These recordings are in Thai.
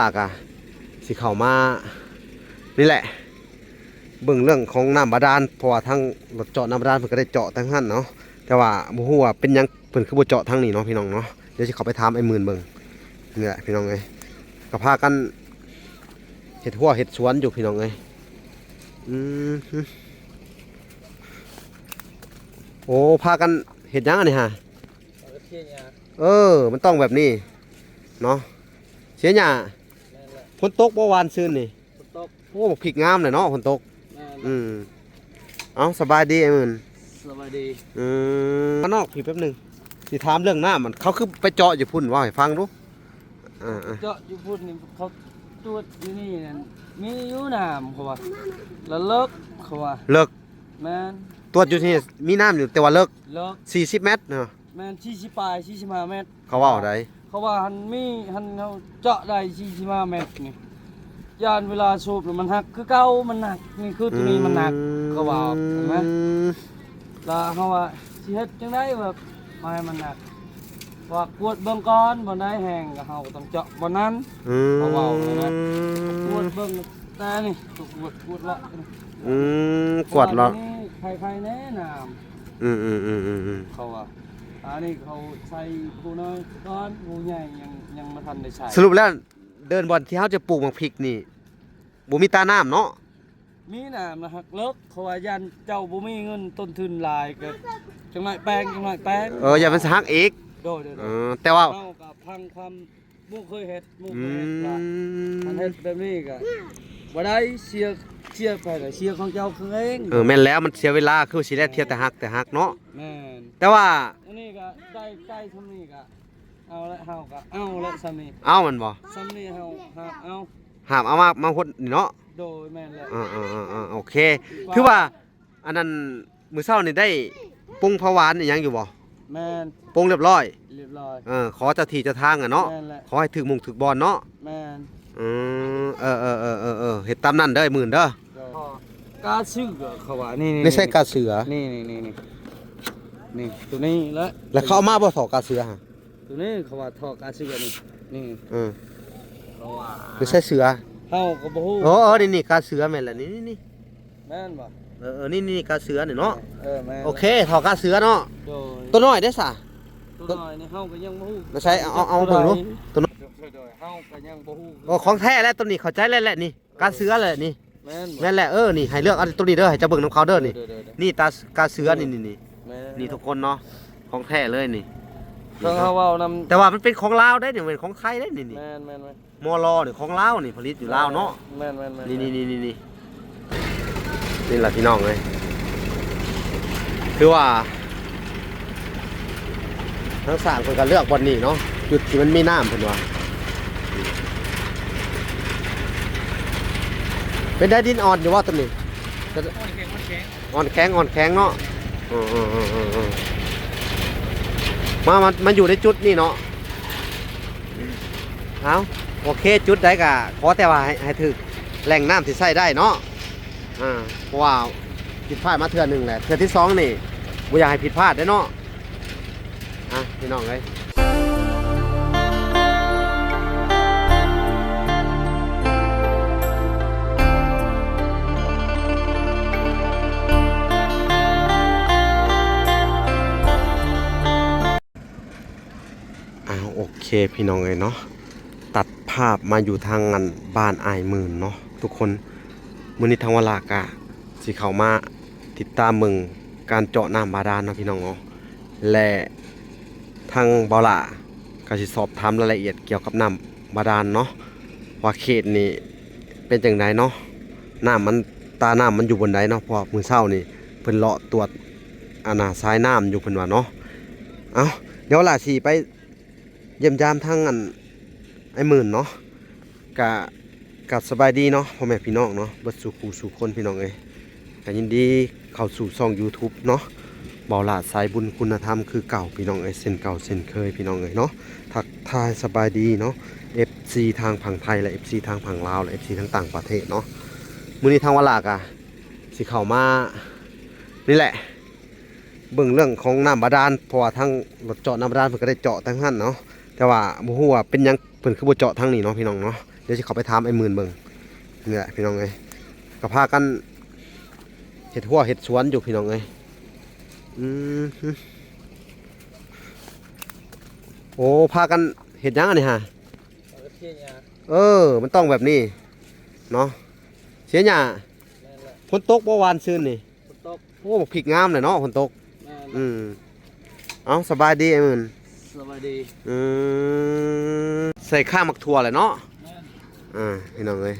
ปากสิเข้ามานี่แหละเบิ่งเรื่องของน้ำบาดาลเพราะว่าทั้งรถเจาะน้ำบาดาลเพิ่นก็ได้เจาะทั้งหันเนาะแต่ว่าบ่ฮู้ว่าเป็นหยังเพิ่นคือบ่เจาะทางนี้เนาะพี่น้องเนาะเดี๋ยวสิเข้าไปถามไอ้หมื่นเบิ่งนี่แหละพี่น้องเอ้ยก็พากันเฮ็ดหัวเฮ็ดสวนอยู่พี่น้องเอ้ยโอ้พากันเฮ็ดหยังอันนี้ฮะมันต้องแบบนี้เนาะเสียหญ้าฝนตกเมื่อวานซืนนี่โอ้พริกงามเลยเนาะฝนตกเอาสบายดีไอ้หมื่นสบายดีมานอกพี่แป๊บนึงสิถามเรื่องน้ำมันเขาคือไปเจาะอยู่พุ่นว่าให้ฟังดูเจาะอยู่พุ่นนี่เขาตรวจอยู่นี่นั่นมีอยู่น้ำเขาว่าแล้วเลิกเขาว่าเลิกแม่นตรวจอยู่ที่มีน้ำอยู่แต่ว่าเลิก40 เมตรเนาะแม่น40ปลาย45 เมตรเขาว่าอะไรเขาว่าหันเขาเจาะได้45 เมตรนี่ยานเวลาสูบมันหักคือเก่ามันหนักนี่คือตัวนี้มันหนักเขาว่าเห็นไหมแล้วเขาว่าสิเฮ็ดจังได๋แบบมาให้มันหนักว่ากวดเบิ่งก่อนบ่ได้แห้งก็เฮาต้องเจาะบ่นั้นเขาเว้าเลยนะกวดเบิ่งแต่นี่กวดเลาะกวดเลาะใครแน่น้ำเขาว่าอันนี้เขาใช้ผู้น้อยก่อนผู้ใหญ่ยังมาทันได้ใช้สรุปแล้วเดินบอลที่เฮาจะปลูกมักพริกนี่บ่มีตาน้ำเนาะมีน้ำนะฮักเลิกเขาว่ายันเจ้าบ่มีเงินต้นทุนหลายก็จังหน่อยแปลงอย่ามันหักอีกโดยแต่ว่าเฮาก็พังความบ่เคยเฮ็ดว่าอันเฮ็ดแบบนี้ก็บ่ได้เสียไปก็เสียของเจ้าคือเองแม่นแล้วมันเสียเวลาคือสิได้เทียบแต่หักเนาะแม่นแต่ว่าอันนี้ก็ได้ใกล้ซำนี้ก็เอาละเฮาก็เอาละซำนี้เอามันบ่ซำนี้เฮาเอาหามเอามาหดนี่เนาะโดยแม่นแล้วโอเคคือว่าอันนั้นมื้อเช้านี่ได้ปรุงผวานอีหยังอยู่บ่แม่นปรุงเรียบร้อยขอเจ้าที่เจ้าทางเนาะขอให้ถึงมุ่งถึงบอลเนาะแม่นเฮ็ดตามนั้นเด้อหมื่นเด้อกาเสือเขาว่านี่ไม่ใช่กาเสือนี่ตัวนี้แล้วเขาเอามาบ่ถอกาเสือฮะตัวนี้เขาว่าถอกาเสือนี่เขาว่าไม่ใช่เสือเฮาก็บ่ฮู้นี่กาเสือแม่นล่ะนี่แม่นบ่นี่กาเสือนี่เนาะแม่นโอเคถอกาเสือเนาะตัวน้อยได้ซะตัวน้อยนี่เฮาก็ยังบ่ฮู้ไม่ใช่เอาเบิ่งดูตัวน้อยเฮาก็ยังบ่ฮู้ของแท้แล้วตัวนี้เข้าใจแล้วแหละนี่กาเสือเลยนี่แม่นแหละนี่ให้เลือกอันตัวนี้เด้อให้เจ้าเบิ่งน้ำเขาเด้อนี่กาเสือนี่ทุกคนเนาะของแท้เลยนี่เฮาเว้านำแต่ว่ามันเป็นของลาวได้นี่เป็นของไทยได้นี่แม่นมอลอนี่ของลาวนี่ผลิตอยู่ลาวเนาะแม่นนี่แหละพี่น้องเลยคือว่าทั้งสามคนก็เลือกบนนี้เนาะจุดที่มันมีน้ำเพิ่นว่าเป็นได้ดินอ่อนอยู่ว่าตัวนี้อ่อนแข็งเนาะมันอยู่ในจุดนี่เนาะเอาโอเคจุดได้กะขอแต่ว่าให้ถึกแหล่งน้ำที่ใช้ได้เนาะเพราะว่าผิดพลาดมาเทื่อหนึ่งแหละเทื่อที่2นี่บ่อยากให้ผิดพลาดได้เนาะพี่น้องเลยโอเคพี่น้องเลยเนาะตัดภาพมาอยู่ทางงานบ้านอ้ายหมื่นเนาะทุกคนมื้อนี้ทางวลากะสิเข้ามาติดตามเมืองการเจาะน้ำบาดาลเนาะพี่น้องเนาะและทางเบาละก็สิสอบถามรายละเอียดเกี่ยวกับน้ำบาดาลเนาะว่าเขตนี้เป็นจังไดเนาะน้ำมันตาน้ำมันอยู่บนใดเนาะเพราะมื้อเช้านี่เพิ่นเลาะตรวจสายน้ำอยู่เพิ่นว่าเนาะเดี๋ยวล่ะสิไปเยี่ยมยามทางไอ้หมื่นเนาะกับสบายดีเนาะพ่อแม่พี่น้องเนาะบัดสู่คนพี่น้องเอ้ยก็ยินดีเข้าสู่ช่อง YouTube เนาะเบาหลาดสายบุญคุณธรรมคือเก่าพี่น้องเอ้ยเส้นเก่าเส้นเคยพี่น้องเอ้ยเนาะทักทายสบายดีเนาะ FC ทางฝั่งไทยและ FC ทางฝั่งลาวและ FC ทางต่างประเทศเนาะมื้อนี้ทางวลากะสิเข้ามานี่แหละเบิ่งเรื่องของน้ำบาดาลเพราะว่าทางรถเจาะน้ำบาดาลเพิ่นก็ได้เจาะทั้งหันเนาะแต่ว่าบ่ฮู้ว่าเป็นหยังเพิ่นคือบ่เจาะทางนี้เนาะพี่น้องเนาะเ ดี๋ยวสิเขาไปถามไอ้หมื่นเบิ่งนี่แหละพี่น้องเอ้ยก็พากันเฮ็ดหัวเฮ็ดสวนอยู่พี่น้องเอ้ยโอ้พากันเฮ็ดหยังอันนี้ฮะมันต้องแบบนี้เนาะเสียหญ้าฝนตกบ่วานซื่นนี่โอ้บักพริกงามเลยเนาะฝนตกเอาสบายดีไอ้หมื่นสบายดี ใส่ข้าวหมักถั่วเลยเนาะพี่น้องเลย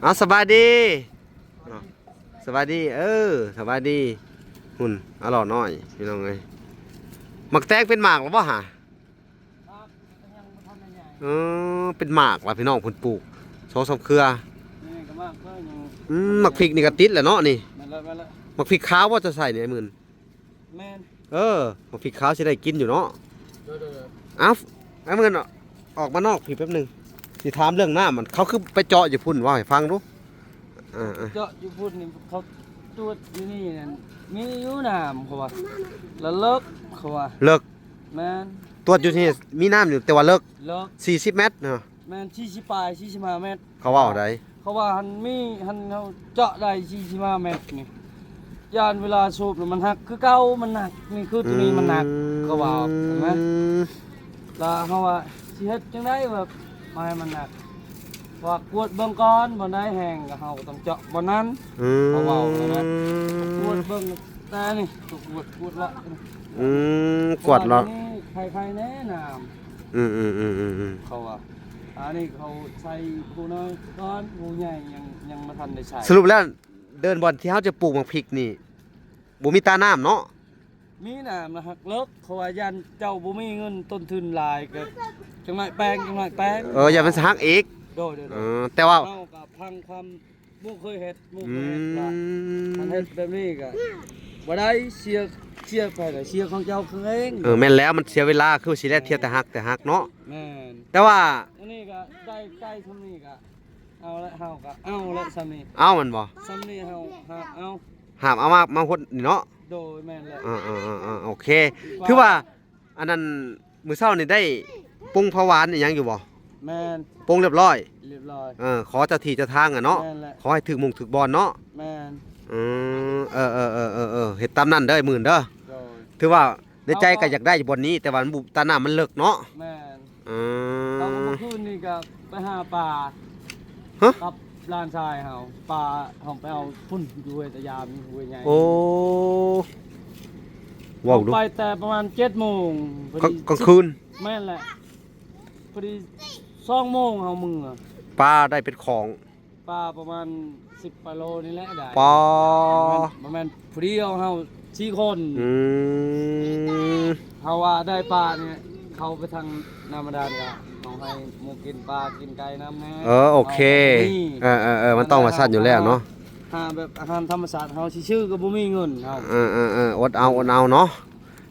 เอาสบายดีสบายดีสบายดีหุ่นอร่อยน้อยพี่น้องเลยหมักแตงเป็นหมากหรือเปล่าฮะเป็นหมากว่ะพี่น้องคนปลูก2-3เครือหมักพริกนี่ก็ติดแหละเนาะนี่หมักพริกขาวว่าจะใส่เนี่ยไอ้หมื่นหมักพริกขาวจะได้กินอยู่เนาะอ้าวไอ้หมื่นออกมานอกพี่แป๊บนึงสิถามเรื่องน้ำมันเขาคือไปเจาะอยู่พุ่นว่าให้ฟังดูเจาะอยู่พุ่นนี่เขาตรวจอยู่นี่นั่นมีอยู่น้ำเขาว่าแล้วเลิกเขาว่าเลิกแม่นตรวจอยู่ที่มีน้ำอยู่แต่ว่าเลิก40 เมตรเนาะแม่น40ปลาย45เมตรเขาว่าได้เขาว่าหันเขาเจาะได้45เมตรนี่ยานเวลาสูบมันหักคือเก่ามันหนักนี่คือตัวนี้มันหนักเขาว่าเห็นไหมแล้วเขาว่าสิเฮ็ดจังได๋แบบมาให้มันหนักว่ากวดเบิ่งก่อนบ่ได้แห้งก็เฮาต้องเจาะบ่นั้นเขาเว้าแล้วนะกวดเบิ่งแต่นี่กวดละกวดละใครๆแน่น้ำเขาว่าอันนี้เขาใส่ผู้น้อยก่อนผู้ใหญ่ยังมาทันได้ใช้สรุปแล้วเดินบอลที่เขาจะปลูกหมากพริกนี่บ่มีตาน้ำเนาะมีน้ำนะฮักเลิกเขาว่ายันเจ้าบ่มีเงินต้นทุนหลายก็จังหน่อยแปลงอย่ามันฮักอีกโดยแต่ว่าเฮาก็พังความบ่เคยเฮ็ดว่าอันเฮ็ดแบบนี้ก็บ่ได้เสียไปก็เสียของเจ้าคือเองแม่นแล้วมันเสียเวลาคือสิได้เทียแต่ฮักเนาะแม่นแต่ว่าอันนี้ก็ได้ทำนี่ก็เอาละเฮาก็เอาละซ้ำนี่เอามันบ่ซ้ำนี่เฮาเอาหามเอามาพดนี่เนาะโดยแม่นแล้วโอเคถือว่าอันนั้นมื้อเช้านี่ได้ปรุงผักหวานอีหยังอยู่บ่แม่นปรุงเรียบร้อยขอเจ้าที่เจ้าทางอ่ะเนาะขอให้ถึกมุงถึกบอลเนาะแม่นเฮ็ดตามนั้นเด้อหมื่นเด้อถือว่าในใจก็อยากได้บอนนี้แต่ว่าตาน้ามันเลิกเนาะแม่นตอนเมื่อคืนนี่ก็ไปหาปลากับลานทรายเฮาปลาเฮาไปเอาพุ่นอยู่ห้วยตะยามห้วยใหญ่โอ้ว้าวดูไปแต่ประมาณ 7:00 นกลางคืนแม่นแหละพอดี2 โมงเฮามึงปลาได้เป็นของปลาประมาณ10 กิโลนี่แหละได้ปลาประมาณพอดีเฮา4 คนเฮาว่าได้ปลาเนี่ยเขาไปทางน้ำบาดาลก็เอาให้หมูกินปลากินไก่น้ำแน่โอเคมันต้องมาสั่นอยู่แล้วเนาะแบบอาหารธรรมชาติเฮาชื่อก็บ่มีเงินเฮาอดเอาเนาะ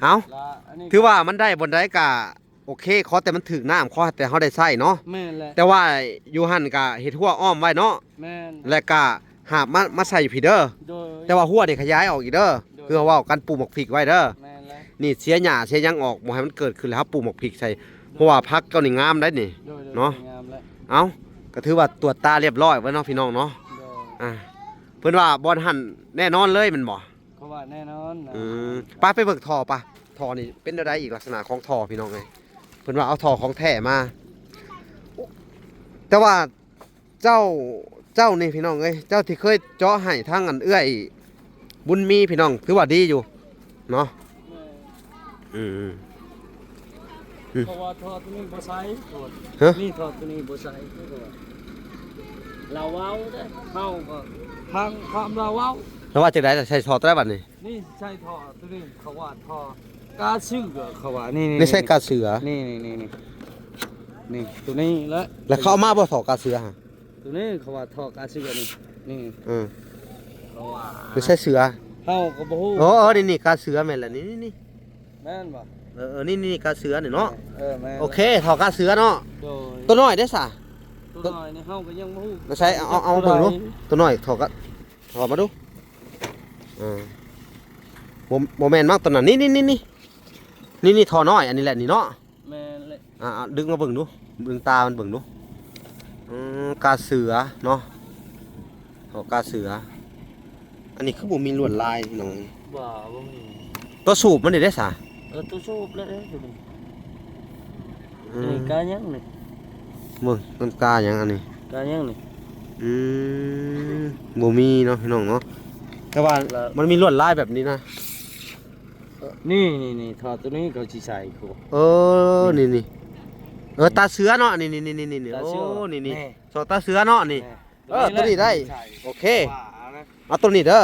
เอาถือว่ามันได้บนได้กะโอเคขอแต่มันถึกน้ำขอแต่เฮาได้ใช้เนาะแม่นแหละแต่ว่าอยู่หั่นกะเฮ็ดหัวอ้อมไว้เนาะแม่นและกะหาบมาใส่พี่เด้อแต่ว่าหัวนี่ขยายออกอีกเด้อเพื่อว่ากันปลูกหมกพริกไว้เด้อนี่เสียหญ้าเสียยังออกบ่ให้มันเกิดขึ้นแล้วครับปลูกหมกพริกใส่เพราะว่าพักเจ้านี่งามได้นี่เนาะเอาก็ถือว่าตรวจตาเรียบร้อยไว้เนาะพี่น้องเนาะเพิ่นว่าบ่หั่นแน่นอนเลยมันบ่เขาว่าแน่นอนป้าไปเบิกท่อป่ะท่อนี่เป็นอะไรอีกลักษณะของท่อพี่น้องเอ้ยเพิ่นว่าเอาท่อของแท้มาแต่ว่าเจ้านี่พี่น้องเอ้ยเจ้าที่เคยเจาะให้ทางอันเอื้อยบุญมีพี่น้องถือว่าดีอยู่เนาะเพราะว่าท่อตัวนี้บ่ใช้นี่ท่อตัวนี้บ่ใช้เราเว้าเด้เฮาก็ทางความเราเว้าแล้วว่าจังได๋ใช้ท่อตัวใดบัดนี้นี่ใช้ท่อตัวนี้เขาว่าท่อกาเสือเขาว่านี่ไม่ใช่กาเสือนี่ตัวนี้แล้วเขาเอามาบ่ท่อกาเสือฮะตัวนี้เขาว่าท่อกาเสือนี่เขาว่าไม่ใช่เสือเฮาก็บ่ฮู้นี่กาเสือแม่นล่ะนี่แม่นบ่นี่กาเสือนี่เนาะแม่นโอเคท่อกาเสือเนาะตัวน้อยได้ซะตัวน้อยนี่เฮาก็ยังบ่ฮู้ไม่ใช่เอาเบิ่งดูตัวน้อยท่อมาดูบ่แม่นมากตัวนั้นนี่ท่อน้อยอันนี้แหละนี่เนาะ เลย ดึงมาเบิ่งดูดึงตามันเบิ่งดูกาเสือเนาะเขากาเสืออันนี้คือบ่มีลวดลายพี่น้อง บ่มี ตัวสูบมันได้ซะ ตู้สูบแล้วเด้อ อืม นี่กายังนี่ เบิ่งมันกาหยังอันนี้ กายังนี่ อืมบ่มีเนาะพี่น้องเนาะแต่ว่ามันมีลวดลายแบบนี้นะ นี่ถอดตัวนี้เขาสิใส่กู นี่ตาเสือเนาะนี่โอ้นี่สอตาเสือเนาะนี่ตัวนี้ได้โอเคเอาตัวนี้เด้อ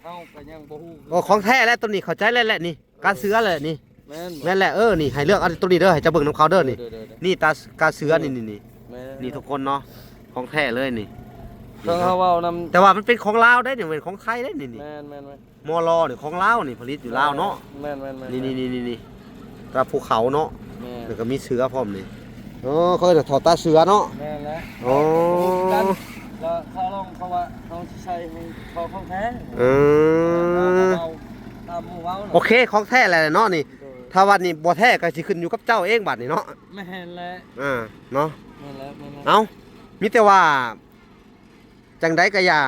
เฮาก็ยังบ่ฮู้ โอ้ของแท้แล้วตัวนี้เข้าใจแล้วแหละนี่กาเสือเลยนี่ แม่น แม่นแหละนี่ให้เลือกเอาตัวนี้เด้อให้เจะเบิ่งน้ำเขาเด้อนี่นี่กาเสือนี่นี่ทุกคนเนาะของแท้เลยนี่ ต้องเฮาเว้านำ แต่ว่ามันเป็นของลาวได้เนี่ยเป็นของไทยได้นี่ แม่น มอลอนี่ของลาวนี่ผลิตอยู่ลาวเนาะ แม่น นี่ตาภูเขาเนาะ แม่น แล้วก็มีเสือพร้อมนี่เขาจะถอดตาเสือเนาะ แม่นแล้ว โอ้ กันแล้วเขาลองเขาว่าเขาสิใช้ให้เขาของแท้ ตามหมู่เว้า โอเคของแท้แหละเนาะนี่ถ้าวันนี้บ่แท้ก็สิขึ้นอยู่กับเจ้าเองบัดนี่เนาะ แม่นแล้ว เนาะ แม่นแล้ว เอามีแต่ว่าจังไดก็อย่า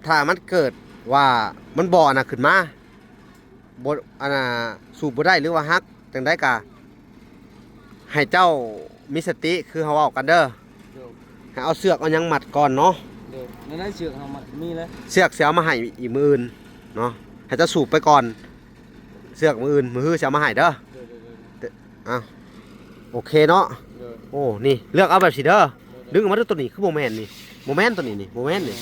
ถ้ามันเกิดว่ามันบ่อน่ะขึ้นมาบ่อันน่ะสูบบ่ได้หรือว่าฮักจังไดก็ให้เจ้ามีสติคือเฮาเว้ากันเด้อให้เอาเสือกเอาหยังมัดก่อนเนาะ เดี๋ยวในนั้นเชือกเฮามันมีแล้ว เสือกเสียมาให้อีกมื้ออื่นเนาะให้เจ้าสูบไปก่อนเสือกมื้ออื่นมื้อฮื้อเสียมาให้เด้ออ้าวโอเคเนาะโอ้นี่เลือกเอาแบบสิเด้อดึงออกมาด้วยตัวนี้คือโมแมนนี่โมแมนตัวนี้นี่โมแมนนี่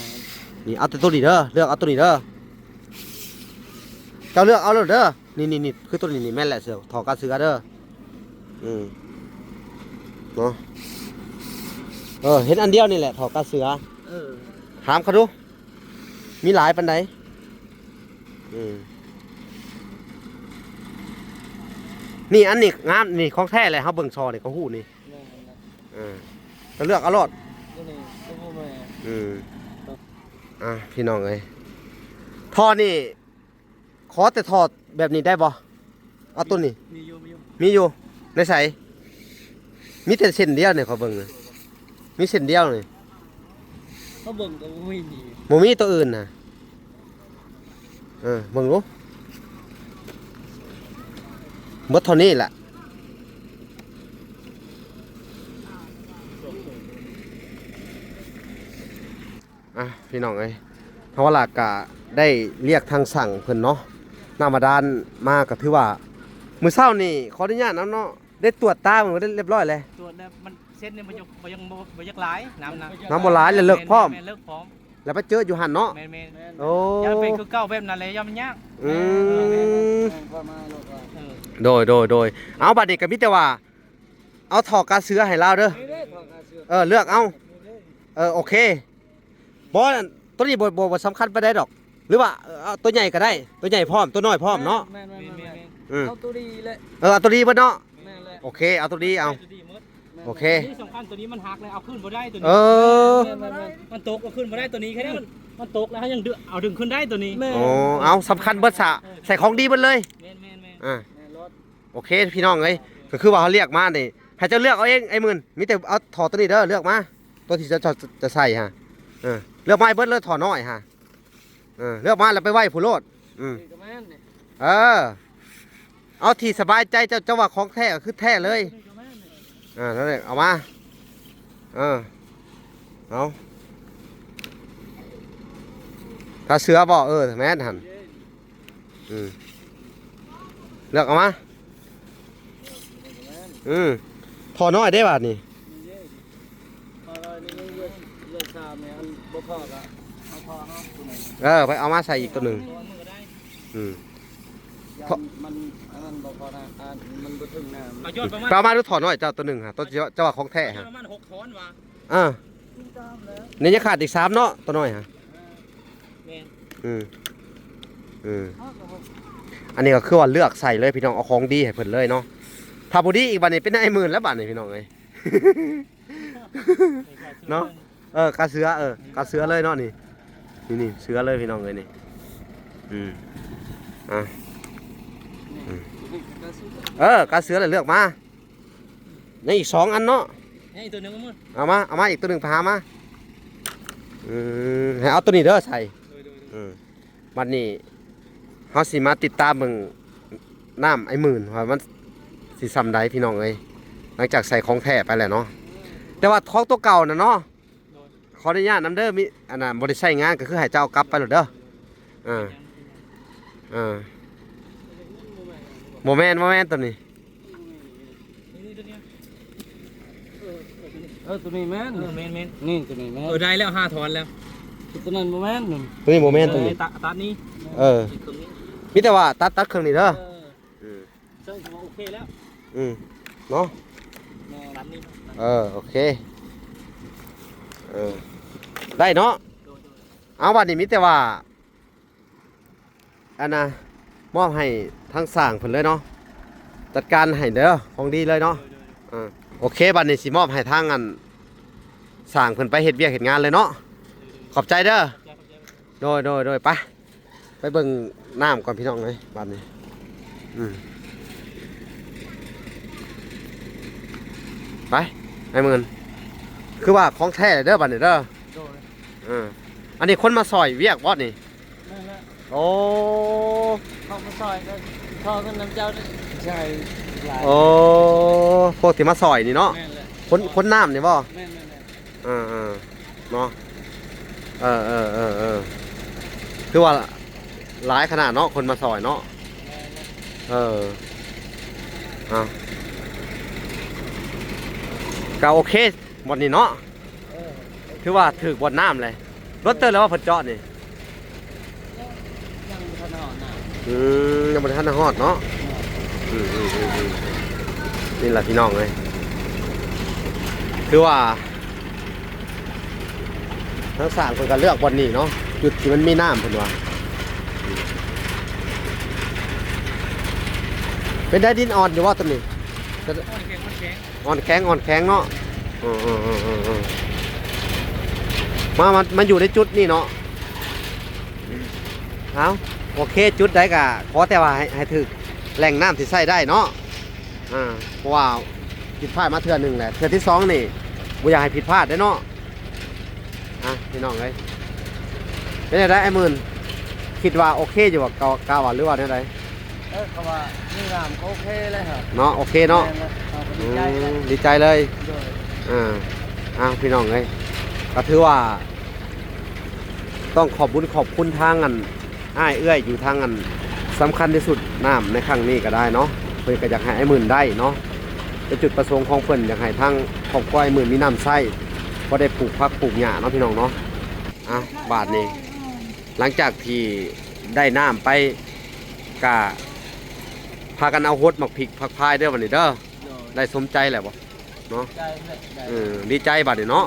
นี่เอาแต่ตัวนี้เด้อเลือกเอาตัวนี้เด้อเจ้าเลือกเอาเลยเด้อนี่คือตัวนี้นี่แม่นแหละเสือถอดกระเสือเด้อเนาะเห็นอันเดียวนี่แหละถอดกระเสือถามเขาดูมีหลายปันใดนี่อันนี้งามนี่ของแท้เลยเขาเบิ่งชอนี่เขาหู้นี่ก็เลือกเอารอดพี่น้องเอ้ยทอนี่ขอแต่ทอดแบบนี้ได้บ่เอาตัวนี้มีอยู่ในใสมีแต่เส้นเดียวเนี่ยขอเบิ่งเลยมีเส้นเดียวเลย เขาเบิ่งก็บ่มีนี่ บ่มีตัวอื่นน่ะเบิ่งดูหมดเท่านี้แหละพี่น้องเอ้ยเพราะว่าหลักกะได้เรียกทางสั่งเพิ่นเนาะนำมาดานมาก็ถือว่ามื้อเช้านี่ขออนุญาตนำเนาะได้ตรวจตามันได้เรียบร้อยเลย ตรวจแล้วมันเส้นนี่มันบ่ยักหลายน้ำนะ น้ำบ่หลายแล้วเลิกพร้อม แม่นเลิกพร้อม แล้วไปเจออยู่หั่นเนาะ แม่น โอ้ อย่าเป็นคือเก่าแบบนั้นเลยอย่ามันยาก ก็มาโลดว่า โดยเอาบัดนี้ก็มีแต่ว่าเอาถอกกาเสือให้เราเด้อ นี่เด้ถอดกระเชือก เลือกเอาโอเคบ่ตัวนี้บ่สำคัญไปได้ดอก หรือว่าเอาตัวใหญ่ก็ได้ตัวใหญ่พร้อมตัวน้อยพร้อมเนาะ แม่น อืม เอาตัวดีเลย เอาตัวนี้เบิดเนาะ แม่นแหละ โอเคเอาตัวนี้เอา ตัวนี้หมด โอเค ที่สำคัญตัวนี้มันหักเลยเอาขึ้นบ่ได้ตัว เอ นี้ อ มันตกเอาขึ้นบ่ได้ตัวนี้แค่นี้มันตกแล้วยังเอาดึงขึ้นได้ตัวนี้ แม่ โอ้เอาสำคัญเบิดสะใส่ของดีเบิดเลย แม่น อ่า แม่นรถ โอเคพี่น้องเอ้ยก็คือว่าเขาเรียกมานี่ให้เจ้าเลือกเอาเองไอ้หมื่นมีแต่เอาถอดตัวนี้เด้อเลือกมาตัวที่จะใส่ฮะเลือกมาให้เบิดเลยถอดน้อยฮะเลือกมาแล้วไปไหว้ผู้โลด นี่ก็แม่นนี่ เอาที่สบายใจเจ้าว่าของแท้ก็คือแท้เลยนั่นแหละเอามาเอาถ้าเสือบ่แม่นหันเลือกเอามาถอดน้อยได้บาดนี่ อะไรนี่เลือดชามเนี่ยอันบ่พอก็เอาพอเนาะตัวไหน ไปเอามาใส่อีกตัวหนึ่ง ตัวมือก็ได้ มันอันนั้นบ่พอนะมันบ่ถึงน้ำ เอายอดประมาณ ไปเอามาดูถอดน้อยเจ้าตัวหนึ่งฮะตัวเจ้าว่าของแท้ฮะ ประมาณ6ช้อนว่ะ เนี่ยยังขาดอีก3เนาะตัวน้อยฮะ แม่น อันนี้ก็คือว่าเลือกใส่เลยพี่น้องเอาของดีให้เพิ่นเลยเนาะถ้าบ่ดีอีกบัดนี้เป็นไอ้หมื่นแล้วบัดนี้พี่น้องเอ้ย เนาะกาเสือกาเสือเลยเนาะนี่เสือเลยพี่น้องเอ้ยนี่ กาเสือเลยเลือกมาในอีก2อันเนาะ นี่ตัวหนึงมั้ง เอามาอีกตัวหนึ่งพามาให้เอาตัวนี้เด้อใส่บัดนี้เฮาสิมาติดตามเบิ่งน้ำไอ้หมื่นว่ามันสิซ้ำใดพี่น้องเอ้ยหลังจากใส่ของแท้ไปแล้วเนาะแต่ว่าของตัวเก่าน่ะเนาะขออนุญาตนำเด้อมีอันน่ะบ่ได้ใช้งานก็คือให้เจ้ากลับไปโลดเด้อบ่แม่นตัวนี้ นี่ตัวเนี้ย ตัวนี้แม่น เมน นี่ตัวนี้แม่น ได้แล้ว5ถอนแล้ว ตัวนั้นบ่แม่นนั่น ตัวนี้บ่แม่นตัวนี้ ตัดนี้ อีกตรงนี้มีแต่ว่าตัดเครื่องนี้เด้อ ใช่โอเคแล้ว เนาะ ตัดนี้ โอเคได้เนาะเอาบัดนี้มีแต่ว่าอันน่ะมอบให้ทางสร้างเพิ่นเลยเนาะจัดการให้เด้อของดีเลยเนาะโอเคบัดนี้สิมอบให้ทางอันสร้างเพิ่นไปเฮ็ดเวียกเฮ็ดงานเลยเนาะขอบใจเด้อโดยไปเบิ่งน้ำก่อนพี่น้องเลยบัดนี้ไปไอ้หมื่นคือว่าของแท้เด้อบัดนี้เด้ออันนี้คนมาซอยเวียกบ่นี่ นั่นแหละ โอ้ เข้ามาซอยกันทอกันน้ำเจ้าได้ใช่หลาย โอ้พวกที่มาซอยนี่เนาะ แม่นแหละ คนน้ำนี่บ่ แม่น เนาะคือว่าหลายขนาดเนาะคนมาซอยเนาะก็โอเคหมดนี่เนาะคือว่าถือบนน้ำเลยรถเตอร์แล้วว่าเพิ่นเจาะนี่ ยังขนาดน่ะ ยังบ่ทันฮอดเนาะนี่แหละพี่น้องเลยคือว่าทั้งสามคนก็เลือกบนนี้เนาะจุดที่มันมีน้ำเพิ่นว่าเป็นได้ดินอ่อนอยู่ว่าตัวนี้อ่อนแข็งเนาะมันอยู่ในจุดนี่เนาะเอาโอเคจุดได้กะขอแต่ว่าให้ถึกแหล่งน้ำที่ใส่ได้เนาะเพราะว่าผิดพลาดมาเทื่อหนึ่งแหละเทื่อที่2นี่บ่อยากให้ผิดพลาดได้เนาะพี่น้องเลยเป็นไงไอ้หมื่นคิดว่าโอเคอยู่ว่ากาวว่าหรือว่าไง เขาว่านี่น้ำเขาโอเคเลยครับ เนาะโอเคเนาะ ดีใจเลย พี่น้องเลยก็ถือว่าต้องขอบคุณทางอันอ้ายเอื้อยอยู่ทางอันสำคัญที่สุดน้ำในครั้งนี้ก็ได้เนาะเพื่อก็อยากให้ไอ้หมื่นได้เนาะเป็นจุดประสงค์ของเพิ่นอยากให้ทางครอบครัวไอ้หมื่นมีน้ำใช้ก็ได้ปลูกผักปลูกหญ้าเนาะพี่น้องเนาะบาทนี้หลังจากที่ได้น้ำไปกะพากันเอาฮดหมักพริกผักพายเด้อวันนี้เด้อได้สมใจแหละบ่เนาะดีใจบาดนี้เนาะ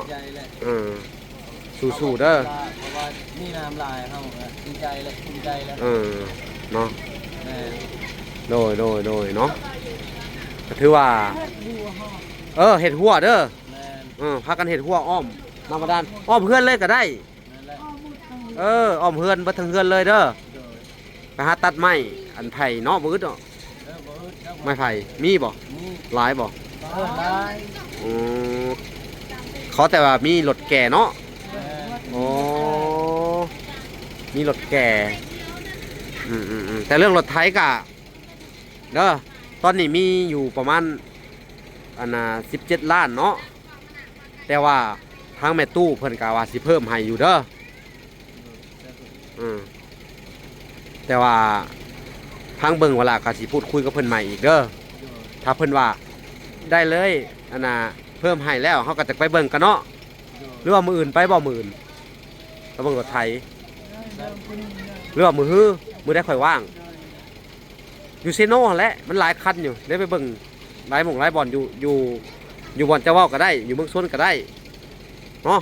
สู้ๆเด้อเพราะว่านี่น้ำลายเขาดีใจเลยภูมิใจแล้วเนาะโดยเนาะก็ถือว่าเห็ดหัวเด้อพากันเห็ดหัวอ้อมมาประดานอ้อมเพื่อนเลยก็ได้อ้อมเพื่อนบ่ทั้งเพื่อนเลยเด้อไปหาตัดไม้อันไผ่เนาะบ่อึดเนาะไม้ไผ่มีบ่หลายบ่เขาแต่ว่ามีรถแก่เนาะมีรถแก่แต่เรื่องรถไถกะเด้อตอนนี้มีอยู่ประมาณ17 ล้านเนาะแต่ว่าทางแม่ตู้เพิ่นกะว่าสิเพิ่มให้อยู่เด้อแต่ว่าทางเบิ่งเวลาก็สิพูดคุยกับเพิ่นใหม่อีกเด้อถ้าเพิ่นว่าได้เลยเพิ่มให้แล้วเขาก็จะไปเบิ่งกันเนาะหรือว่ามืออื่นไปบ่มืออื่นไปเบิ่งรถไถหรือว่ามือได้ค่อยว่างอยู่เซโน่แหละมันหลายคันอยู่ได้ไปเบิ่งหลายหม่องหลายบ่อนอยู่บ่อนจะเว้าก็ได้อยู่เมืองซนก็ได้เนาะ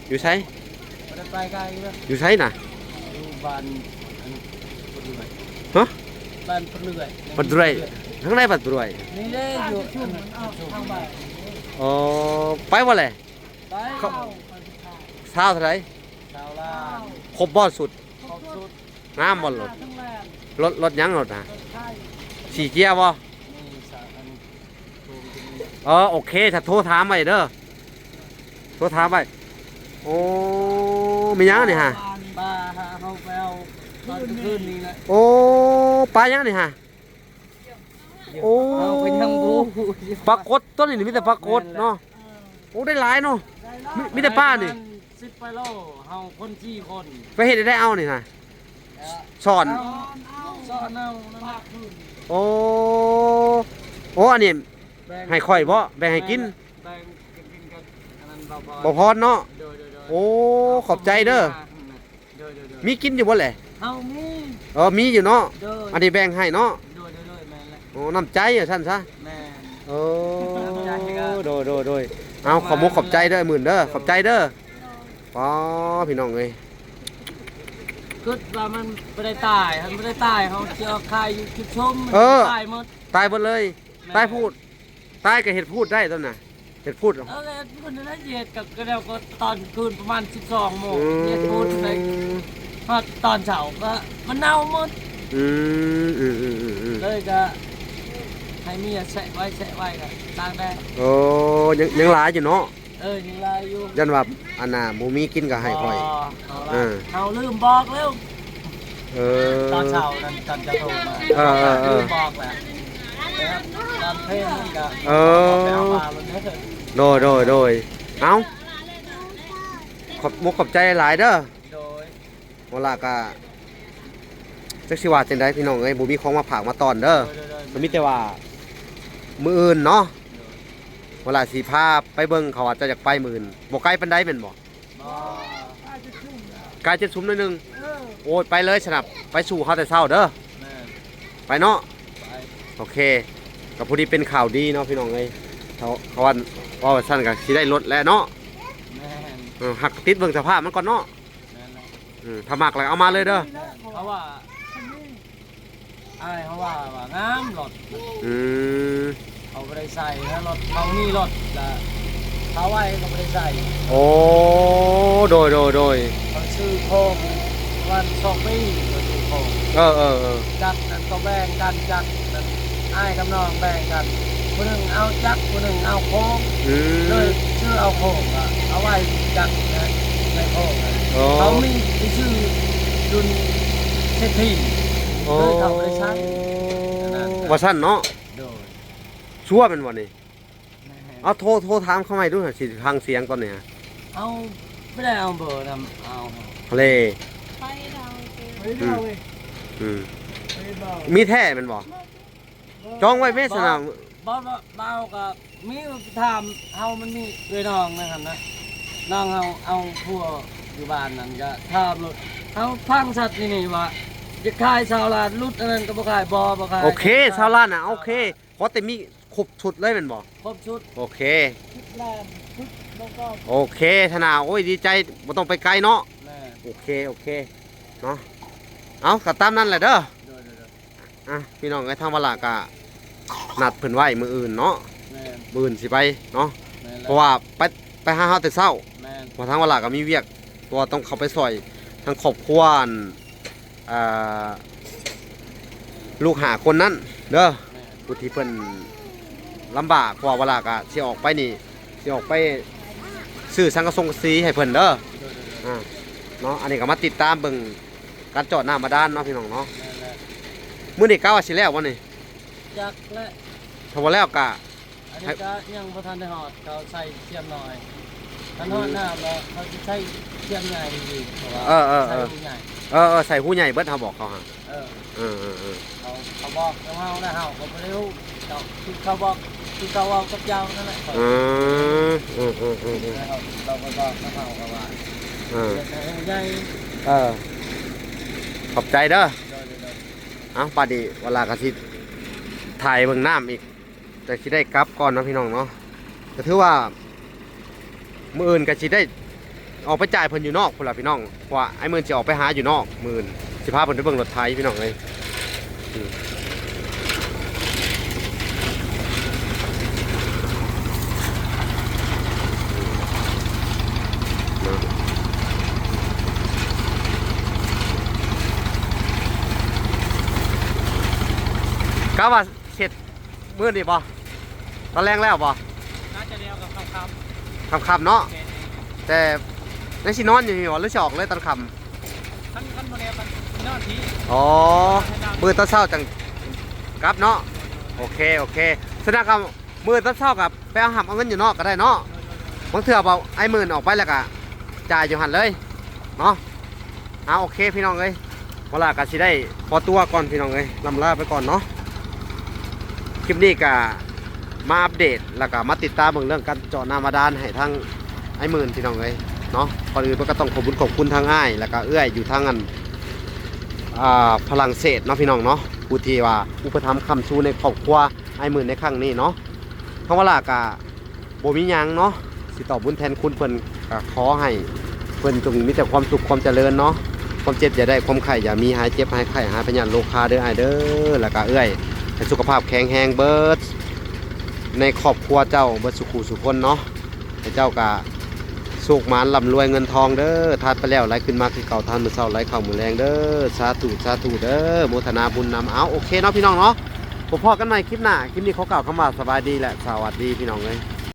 อยู่ไสอยู่ไสน่ะบ้านบ้านปลเรื่อยข้างในบ้านปลเรื่อยนี่เลยอยู่ทางบ้านไปว่าเลยไปเช้าเท่าไหร่ครบบ่สุดงามบ่รถยังรถนะ สี่เกียร์บ่ นี่สารอันโทรไปนี่ โอเคถ้าโทรถามไปเด้อโทรถามไปโอ้มีหยังนี่ฮะ ปลาเฮาไปเอาตอนกลางคืนนี่แหละ โอ้ปลาหยังนี่ฮะโอ้ เอาไปยังบู ปลากดต้นนี่มีแต่ปลากดเนาะโอ้ได้หลายเนาะมีแต่ปลานี่ 10ไปโลเฮาคน4คน ไปเฮ็ดได้เอานี่ฮะสอน สอนเอาภาคคืน โอ้โอ้อันนี้ แบ่ง ให้ข่อยบ่แบ่งให้กิน แบ่งกินกันอันนั้นบ่พ บ่ อ พรเนาะ โดย โอ้ขอบใจเด้อ โดย มีกินอยู่บ่แหละ เฮามี มีอยู่เนาะ โดย อันนี้แบ่งให้เนาะ โดยแม่นแหละ โอ้น้ำใจอ่ะท่านซะ แม่น โอ้ น้ำใจก็ โดยเอาขอบมุกขอบใจเด้อหมื่นเด้อขอบใจเด้อป๋อพี่น้องเอ้ย คิดว่ามันบ่ได้ตายมันบ่ได้ตายเฮาสิเอาคายอยู่จุดชมมันตายหมด ตายหมดเลยตายพูดตายกับเห็ดพูดได้ต้นน่ะเห็ดพูด แล้วมันได้เหยียดกับกระเดวก็ตอนคืนประมาณ12โมงเหยียดพูดในพอตอนเช้าก็มันเน่าหมด อืม เลยก็ให้เมียแสะไว้ก็ตากได้ โอ้ยังหลายอยู่เนาะ ยังลายอยู่ ยันว่าอันน่ะหมูมีกินก็ให้ค่อย เอาลืมบอกแล้ว เออ ตอนเช้านั้นตอนจะโทรมาลืมบอกแหละตอนเพลงนี่ก็ไปเอามาบนนี้ โดยเอาขอบมุกขอบใจหลายเด้อ โดย เวลาก็จักสิว่าจังไดพี่น้องเอ้ยบ่มีของมาฝากมาตอนเด้อมันมีแต่ว่ามื้ออื่นเนาะเวลาสิพาไปเบิ่งเขาอาจจะอยากไปมื้ออื่นบ่ไกลปานใดแม่นบ่ไกลจะชุมหน่อยนึงโอ้ยไปเลยสนับไปสู่เขาแต่เช้าเด้อไปเนาะโอเคก็พอดีเป็นข่าวดีเนาะพี่น้องเอ้ยเขาว่าซั่นก็สิได้รถแล้วเนาะหักติดเบิ่งสภาพมันก่อนเนาะถ้ามักแล้วเอามาเลยเด้อ เพราะว่าเขาว่างามรถ อืม เขาไม่ได้ใส่แล้วรถเขามีรถแล้วเขาไว้ก็ไม่ได้ใส่ โอ้โดย เขาซื้อโคมวัน2 ปีก็ซื้อโคม เออ จักนั้นก็แบ่งกันจักนั้นอ้ายกับน้องแบ่งกันคนหนึ่งเอาจักคนหนึ่งเอาโคม อืม เลยชื่อเอาโคมอะเอาไว้จักนะในโคมอะ โอ้ เขามีชื่อดุนเศรษฐี โอ้ เลยเขาไม่ได้ใช้ ว่าซั่นเนาะ โดย ชั่วเป็นวันนี้เอาโทรถามเขาใหม่ดูหน่อยสิทางเสียงตอนนี้ฮะ เอาไม่ได้เอาเบอร์นำเอา ทะเลอืมมีแท้แมันบ่จองไว้แม่สนาม บ่เบากับมีถามเฮามันมีเอ้ยน้องนะครับนะน้องเฮาเอาผัวอยู่บ้านนั่นก็ถามรถเฮาฟังสัตว์นี่ว่าจะขายชาวลาดรุดอันนั้นก็บ่ขายบ่ขาย โอเคชาวล้านน่ะโอเคขอแต่มีครบชุดเลยแมันบ่ ครบชุด โอเค แลนชุดแล้วก็ โอเคธนาโอ้ยดีใจบ่ต้องไปไกลเนาะ แม่ โอเคเนาะเอาก็ตามนั้นแหละเด้อ โดย อ่ะพี่น้องไอ้ทางวลากะนัดเพิ่นไว้มื้ออื่นเนาะ แม่ มื้ออื่นสิไปเนาะ แม่ เพราะว่าไปหาเฮาแต่เช้า แม่ เพราะทางวลาก็มีเวียกตัวต้องเข้าไปซอยทางครอบครัวอันอ่าลูกหาคนนั้นเด้อ แม่ ผู้ที่เพิ่นลำบากเพราะว่าวลากะสิออกไปนี่สิออกไปซื้อสังกะสงกะสีให้เพิ่นเด้ออ่าเนาะอันนี้ก็มาติดตามเบิ่งการเจาะน้ำบาดาลเนาะพี่น้องเนาะ แม่ มื้อนี้กะว่าสิแล้วบ่นี่ จักและ ถ้าบ่แล้วกะ อันนี้ก็ยังบ่ทันได้ฮอดเขาใส่เทียมหน่อยทันฮอดน้ำแล้วเขาสิใช้เทียมใหญ่อีกเพราะว่าใส่ผู้ใหญ่ ใส่ผู้ใหญ่เบิดเฮาบอกเขาฮะ เออ เออ เขาบอกกับเฮานะเฮาก็บ่ได้รู้คือเขาบอกคือเขาเอากับยาวนั่นแหละ อืม เราก็บอกกับเฮาก็ว่า เออ ใส่ใหญ่ เออขอบใจเด้อ โดย เอ้าป่าดีเวลากะสิถ่ายเบิ่งน้ำอีกแต่สิได้กลับก่อนเนาะพี่น้องเนาะก็ถือว่ามื้ออื่นก็สิได้ออกไปจ่ายเพิ่นอยู่นอกพุ่นล่ะพี่น้องเพราะว่าไอ้มื้อสิออกไปหาอยู่นอกมื้ออื่นสิพาเพิ่นไปเบิ่งรถไถพี่น้องเอ้ยก ะว่าเสร็จมื้อนี่บ่ตอนแรงแล้วบ่ น่าจะเดียวกับคำ ค่ำๆเนาะ แก แต่ในสินอนอยู่นี่บ่หรือสิออกเลยตอนค่ำ ขั้นโมเดลกันนอนที อ๋อมื้อตอนเช้าจังกลับเนาะโอเคแสดงว่ามื้อตอนเช้ากับไปเอาหับเอาเงินอยู่นอกก็ได้เนาะบางเทื่อเอาไอ้หมื่นออกไปแล้วก็จ่ายอยู่หั่นเลยเนาะเอาโอเคพี่น้องเอ้ยเวลาก็สิได้ขอตัวก่อนพี่น้องเอ้ยลำลาไปก่อนเนาะคลิปนี้ก็มาอัปเดตแล้วก็มาติดตามเรื่องการเจาะน้ำบาดาลให้ทั้งไอ้หมื่นพี่น้องเอ้ยเนาะก่อนอื่นก็ต้องขอบคุณทางอ้ายแล้วก็เอื้อยอยู่ทางอันฝรั่งเศสเนาะพี่น้องเนาะผู้ที่ว่าอุปถัมภ์ค้ำชูในครอบครัวไอ้หมื่นในครั้งนี้เนาะคำว่าลากะบ่มีหยังเนาะสิตอบบุญแทนคุณเพิ่นก็ขอให้เพิ่นจงมีแต่ความสุขความเจริญเนาะความเจ็บอย่าได้ความไข้อย่ามีหายเจ็บหายไข้หายพยาธิโรคาเด้ออ้ายเด้อแล้วก็เอื้อยให้สุขภาพแข็งแรงเบิดในครอบครัวเจ้าเบิดสุขุสุขคนเนาะให้เจ้าก็สุขหมานร่ำรวยเงินทองเด้อทานไปแล้วไหลขึ้นมาคือเก่าทานมื้อเช้าไหลเข้ามื้อแรงเด้อสาธุเด้อโมทนาบุญนำเอาโอเคเนาะพี่น้องเนาะพบกันใหม่คลิปหน้าคลิปนี้เขากล่าวคำว่าสบายดีและสวัสดีพี่น้องเอ้ย